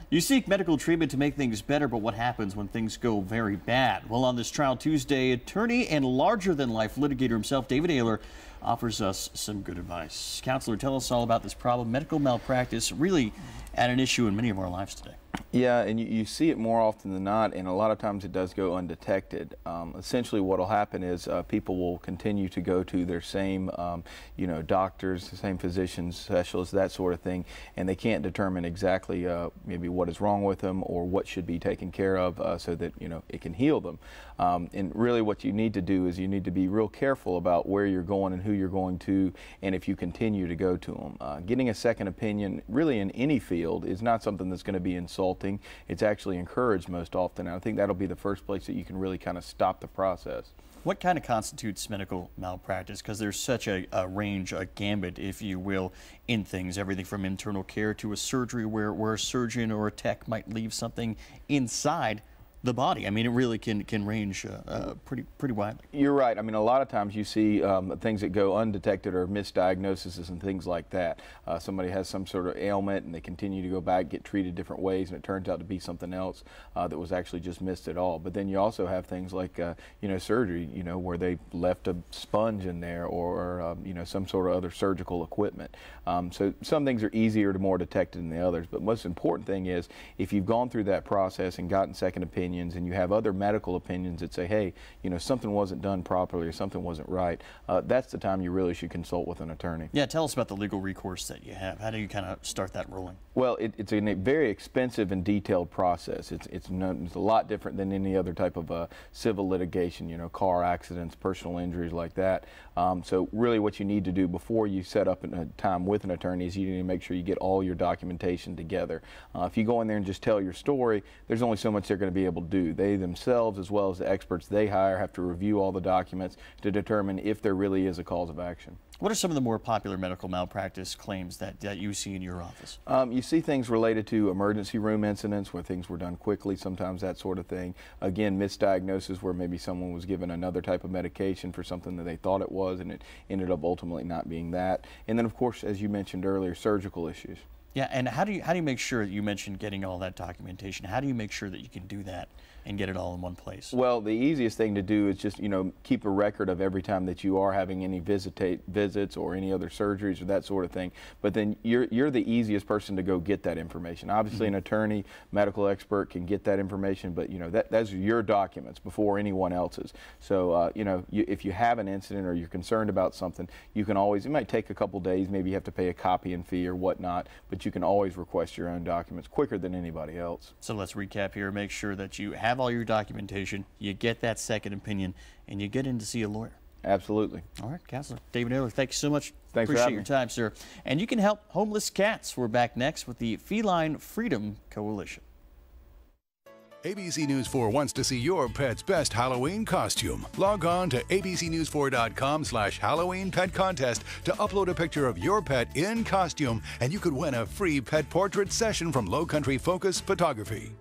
You seek medical treatment to make things better, but what happens when things go very bad? Well, on this Trial Tuesday, attorney and larger-than-life litigator himself, David Aylor, offers us some good advice. Counselor, tell us all about this problem. Medical malpractice really at an issue in many of our lives today. Yeah, and you see it more often than not, and a lot of times it does go undetected. Essentially what will happen is people will continue to go to their same doctors, the same physicians, specialists, that sort of thing, and they can't determine exactly maybe what is wrong with them or what should be taken care of so that it can heal them. And really what you need to do is you need to be real careful about where you're going and who you're going to, and if you continue to go to them. Getting a second opinion really in any field is not something that's going to be insulting. It's actually encouraged most often, and I think that'll be the first place that you can really kind of stop the process. What kind of constitutes medical malpractice? Because there's such a range, a gambit, if you will, in things. Everything from internal care to a surgery where a surgeon or a tech might leave something inside the body. I mean, it really can range pretty widely. You're right. I mean, a lot of times you see things that go undetected or misdiagnoses and things like that. Somebody has some sort of ailment and they continue to go back, get treated different ways, and it turns out to be something else that was actually just missed at all. But then you also have things like, surgery, where they left a sponge in there or, some sort of other surgical equipment. So some things are easier to more detected than the others. But most important thing is if you've gone through that process and gotten second opinions and you have other medical opinions that say, hey, something wasn't done properly or something wasn't right, that's the time you really should consult with an attorney. Yeah, tell us about the legal recourse that you have. How do you kind of start that rolling? Well, it's a very expensive and detailed process. It's a lot different than any other type of civil litigation, car accidents, personal injuries like that. So really what you need to do before you set up a time with an attorney is you need to make sure you get all your documentation together. If you go in there and just tell your story, there's only so much they're going to be able to do. They themselves, as well as the experts they hire, have to review all the documents to determine if there really is a cause of action. What are some of the more popular medical malpractice claims that you see in your office? You see things related to emergency room incidents where things were done quickly, sometimes that sort of thing. Again, misdiagnosis where maybe someone was given another type of medication for something that they thought it was and it ended up ultimately not being that. And then of course, as you mentioned earlier, surgical issues. Yeah, and how do you make sure that you mentioned getting all that documentation? How do you make sure that you can do that and get it all in one place? Well, the easiest thing to do is just keep a record of every time that you are having any visits or any other surgeries or that sort of thing. But then you're the easiest person to go get that information. Obviously, an attorney, medical expert can get that information, but that's your documents before anyone else's. So if you have an incident or you're concerned about something, you can always. It might take a couple days. Maybe you have to pay a copying fee or whatnot, but you can always request your own documents quicker than anybody else. So let's recap here. Make sure that you have all your documentation, you get that second opinion, and you get in to see a lawyer. Absolutely. All right, Counselor David Aylor, thank you so much. Thanks Appreciate for having your me. time, sir. And you can help homeless cats. We're back next with the Feline Freedom Coalition. ABC News 4 wants to see your pet's best Halloween costume. Log on to abcnews4.com/Halloween pet contest to upload a picture of your pet in costume, and you could win a free pet portrait session from Low Country Focus Photography.